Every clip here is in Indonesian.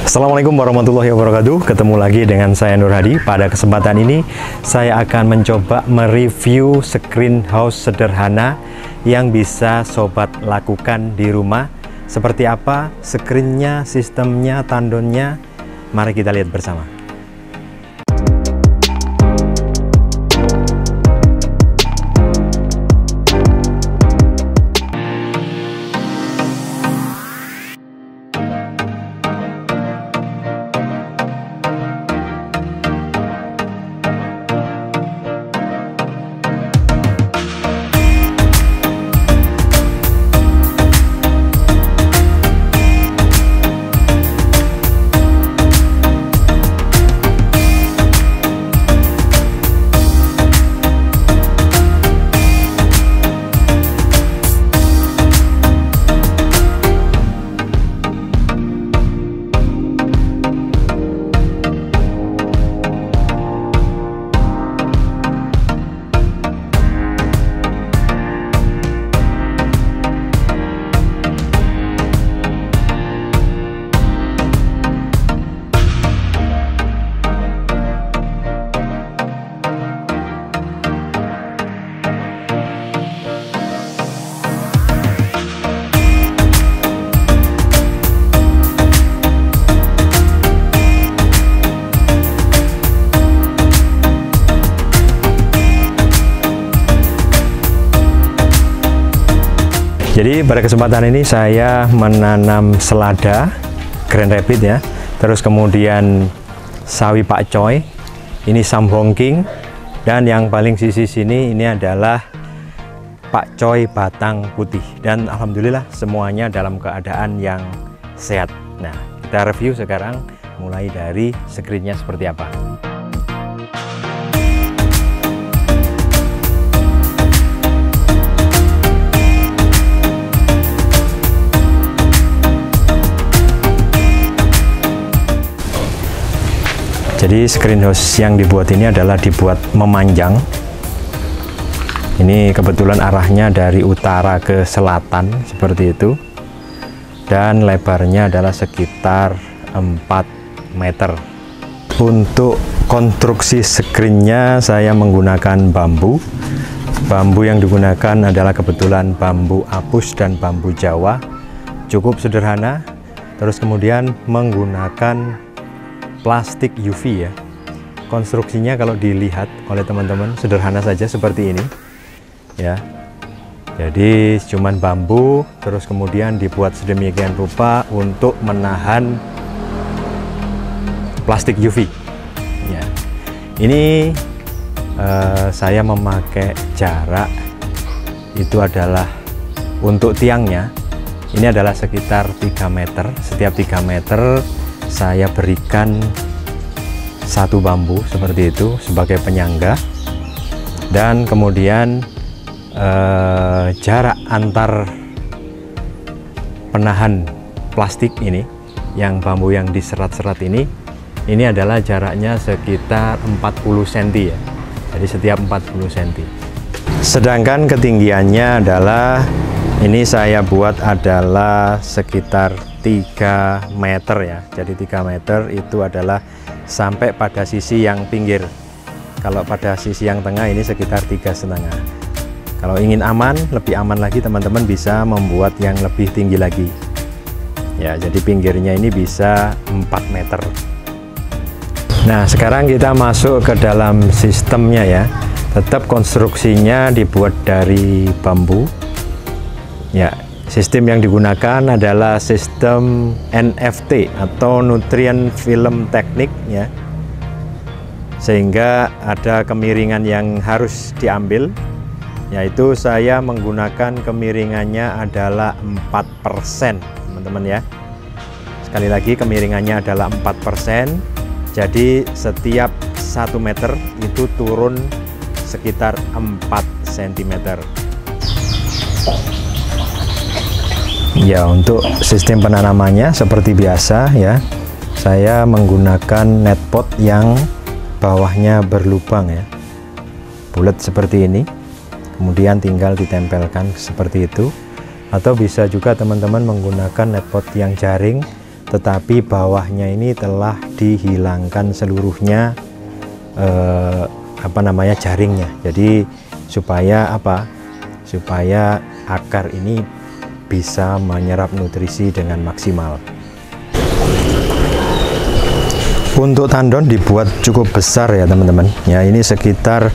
Assalamualaikum warahmatullahi wabarakatuh. Ketemu lagi dengan saya Nur Hadi. Pada kesempatan ini saya akan mencoba mereview screen house sederhana yang bisa sobat lakukan di rumah. Seperti apa screennya, sistemnya, tandonnya, mari kita lihat bersama. Jadi pada kesempatan ini saya menanam selada Grand Rapid ya, terus kemudian sawi Pak Coy, ini Samhongking, dan yang paling sisi sini ini adalah Pak Coy batang putih. Dan alhamdulillah semuanya dalam keadaan yang sehat. Nah, kita review sekarang mulai dari screennya seperti apa. Jadi screen house yang dibuat ini adalah dibuat memanjang. Ini kebetulan arahnya dari utara ke selatan seperti itu. Dan lebarnya adalah sekitar 4 meter. Untuk konstruksi screennya saya menggunakan bambu. Bambu yang digunakan adalah kebetulan bambu apus dan bambu Jawa. Cukup sederhana. Terus kemudian menggunakan plastik UV ya. Konstruksinya kalau dilihat oleh teman-teman sederhana saja seperti ini ya. Jadi cuman bambu, terus kemudian dibuat sedemikian rupa untuk menahan plastik UV ya. Ini saya memakai jarak itu adalah untuk tiangnya ini adalah sekitar 3 meter. Setiap 3 meter saya berikan satu bambu seperti itu sebagai penyangga, dan kemudian jarak antar penahan plastik ini, yang bambu yang diserat-serat ini adalah jaraknya sekitar 40 cm ya. Jadi setiap 40 cm. Sedangkan ketinggiannya adalah ini saya buat adalah sekitar 3 meter ya. Jadi 3 meter itu adalah sampai pada sisi yang pinggir. Kalau pada sisi yang tengah ini sekitar 3,5. Kalau ingin aman, lebih aman lagi, teman-teman bisa membuat yang lebih tinggi lagi ya. Jadi pinggirnya ini bisa 4 meter. Nah, sekarang kita masuk ke dalam sistemnya ya. Tetap konstruksinya dibuat dari bambu ya. Sistem yang digunakan adalah sistem NFT atau Nutrient Film Technique ya. Sehingga ada kemiringan yang harus diambil, yaitu saya menggunakan kemiringannya adalah 4%, teman-teman ya. Sekali lagi kemiringannya adalah 4%. Jadi setiap 1 meter itu turun sekitar 4 cm. Ya, untuk sistem penanamannya seperti biasa ya, saya menggunakan net pot yang bawahnya berlubang ya, bulat seperti ini, kemudian tinggal ditempelkan seperti itu. Atau bisa juga teman-teman menggunakan net pot yang jaring tetapi bawahnya ini telah dihilangkan seluruhnya jaringnya. Jadi supaya supaya akar ini bisa menyerap nutrisi dengan maksimal. Untuk tandon dibuat cukup besar ya teman-teman ya, ini sekitar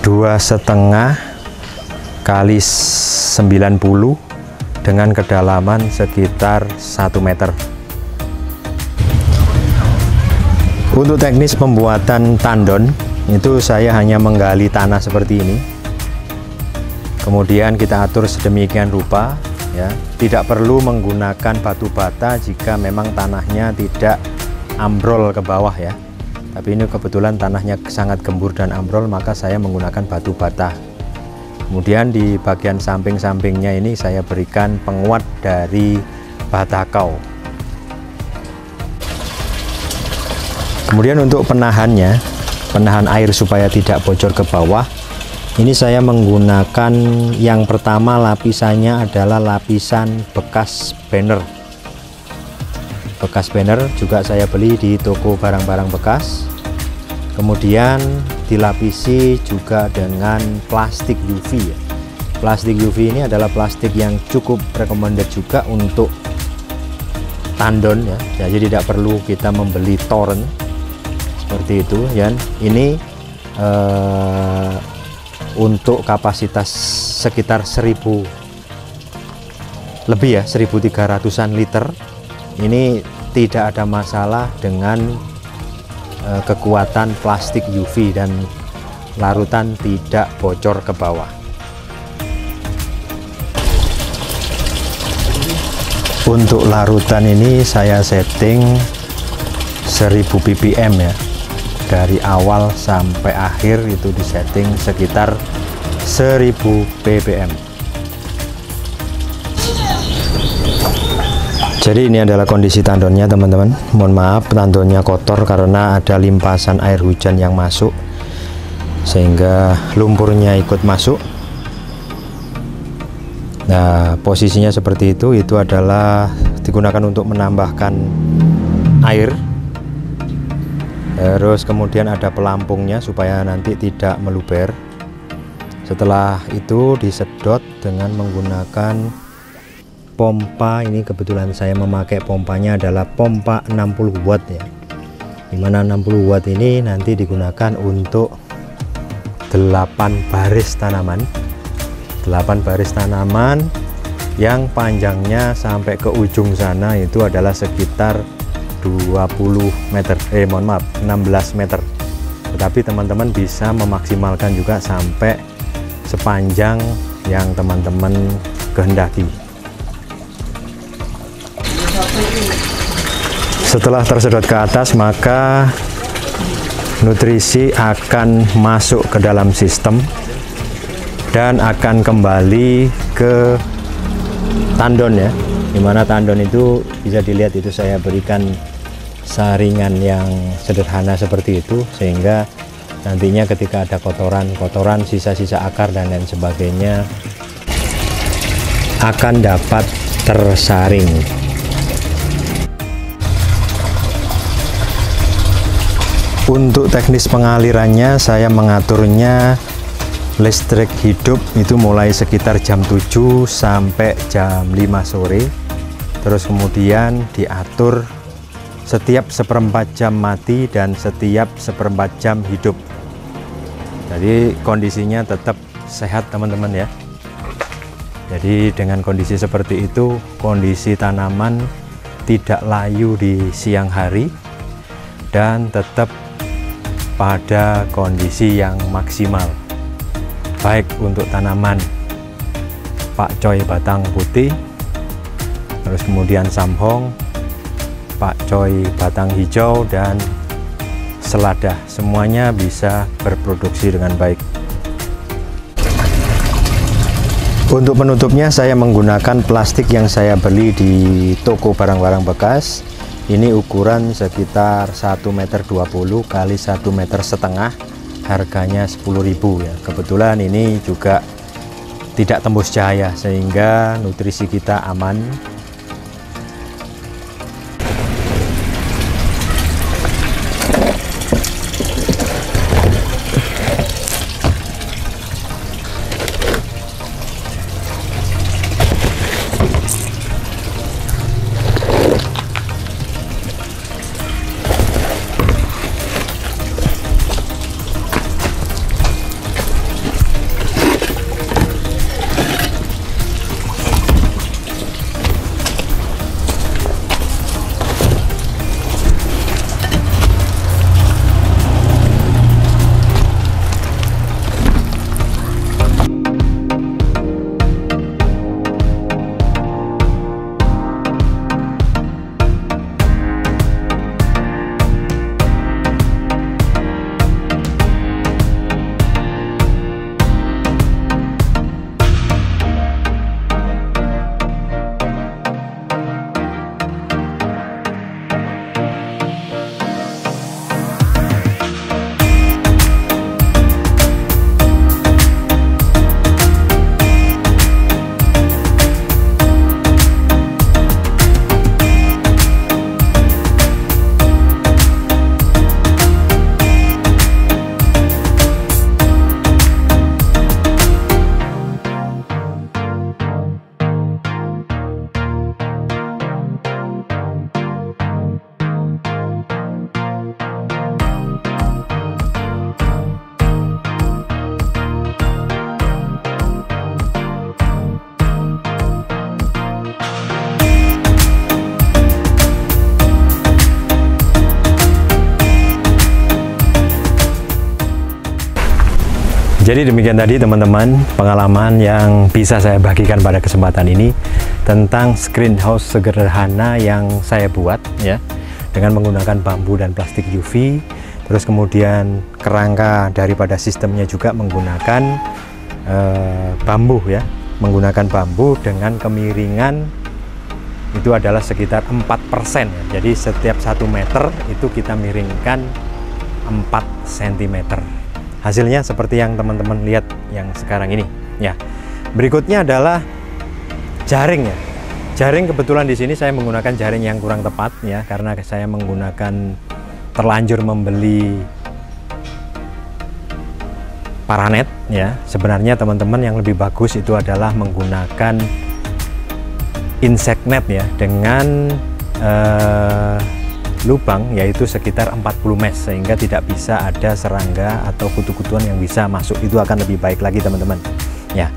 2,5 kali 90 dengan kedalaman sekitar 1 meter. Untuk teknis pembuatan tandon itu saya hanya menggali tanah seperti ini, kemudian kita atur sedemikian rupa ya, tidak perlu menggunakan batu bata jika memang tanahnya tidak ambrol ke bawah ya, tapi ini kebetulan tanahnya sangat gembur dan ambrol, maka saya menggunakan batu bata. Kemudian di bagian samping-sampingnya ini saya berikan penguat dari batakau. Kemudian untuk penahan air supaya tidak bocor ke bawah, ini saya menggunakan yang pertama lapisannya adalah lapisan bekas banner. Bekas banner juga saya beli di toko barang-barang bekas. Kemudian dilapisi juga dengan plastik UV ya. Plastik UV ini adalah plastik yang cukup recommended juga untuk tandon ya. Jadi tidak perlu kita membeli torrent seperti itu ya. Ini untuk kapasitas sekitar 1000 lebih ya, 1300-an liter. Ini tidak ada masalah dengan kekuatan plastik UV dan larutan tidak bocor ke bawah. Untuk larutan ini saya setting 1000 ppm ya, dari awal sampai akhir itu disetting sekitar 1000 ppm. Jadi ini adalah kondisi tandonnya teman-teman. Mohon maaf tandonnya kotor karena ada limpasan air hujan yang masuk sehingga lumpurnya ikut masuk. Nah, posisinya seperti itu adalah digunakan untuk menambahkan air. Terus kemudian ada pelampungnya supaya nanti tidak meluber. Setelah itu disedot dengan menggunakan pompa. Ini kebetulan saya memakai pompanya adalah pompa 60 watt ya, dimana 60 watt ini nanti digunakan untuk 8 baris tanaman, 8 baris tanaman yang panjangnya sampai ke ujung sana itu adalah sekitar 16 meter, tetapi teman-teman bisa memaksimalkan juga sampai sepanjang yang teman-teman kehendaki. Setelah tersedot ke atas, maka nutrisi akan masuk ke dalam sistem dan akan kembali ke tandon ya, dimana tandon itu bisa dilihat itu saya berikan saringan yang sederhana seperti itu, sehingga nantinya ketika ada kotoran, sisa-sisa akar dan lain sebagainya akan dapat tersaring. Untuk teknis pengalirannya saya mengaturnya listrik hidup itu mulai sekitar jam 7 sampai jam 5 sore. Terus kemudian diatur setiap 1/4 jam mati dan setiap 1/4 jam hidup. Jadi kondisinya tetap sehat teman-teman ya. Jadi dengan kondisi seperti itu, kondisi tanaman tidak layu di siang hari dan tetap pada kondisi yang maksimal, baik untuk tanaman pakcoy batang putih, terus kemudian samhong, pakcoy batang hijau, dan selada, semuanya bisa berproduksi dengan baik. Untuk penutupnya saya menggunakan plastik yang saya beli di toko barang-barang bekas. Ini ukuran sekitar 1,20 meter kali 1,5 meter, harganya 10.000 ya. Kebetulan ini juga tidak tembus cahaya sehingga nutrisi kita aman. Jadi demikian tadi teman-teman pengalaman yang bisa saya bagikan pada kesempatan ini tentang greenhouse sederhana yang saya buat ya, dengan menggunakan bambu dan plastik UV. Terus kemudian kerangka daripada sistemnya juga menggunakan bambu ya, menggunakan bambu dengan kemiringan itu adalah sekitar 4% ya. Jadi setiap 1 meter itu kita miringkan 4 cm. Hasilnya seperti yang teman-teman lihat yang sekarang ini ya. Berikutnya adalah jaring ya. Jaring kebetulan di sini saya menggunakan jaring yang kurang tepat ya, karena saya menggunakan terlanjur membeli paranet ya. Sebenarnya teman-teman yang lebih bagus itu adalah menggunakan insect net ya, dengan lubang yaitu sekitar 40 mesh, sehingga tidak bisa ada serangga atau kutu-kutuan yang bisa masuk. Itu akan lebih baik lagi teman-teman ya.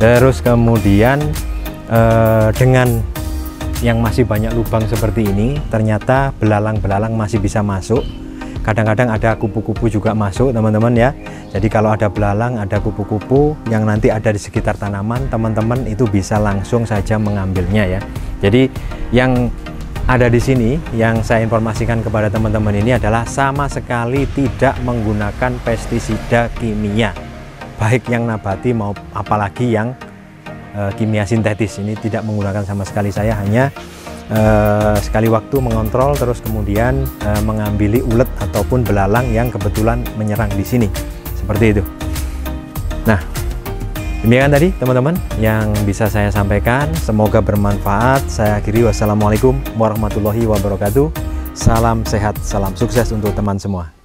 Terus kemudian dengan yang masih banyak lubang seperti ini, ternyata belalang-belalang masih bisa masuk. Kadang-kadang ada kupu-kupu juga masuk teman-teman ya. Jadi kalau ada belalang, ada kupu-kupu yang nanti ada di sekitar tanaman, teman-teman itu bisa langsung saja mengambilnya ya. Jadi yang ada di sini yang saya informasikan kepada teman-teman ini adalah sama sekali tidak menggunakan pestisida kimia, baik yang nabati mau apalagi yang kimia sintetis. Ini tidak menggunakan sama sekali. Saya hanya sekali waktu mengontrol, terus kemudian mengambil ulet ataupun belalang yang kebetulan menyerang di sini, seperti itu. Nah, demikian tadi teman-teman yang bisa saya sampaikan, semoga bermanfaat. Saya akhiri, wassalamualaikum warahmatullahi wabarakatuh. Salam sehat, salam sukses untuk teman semua.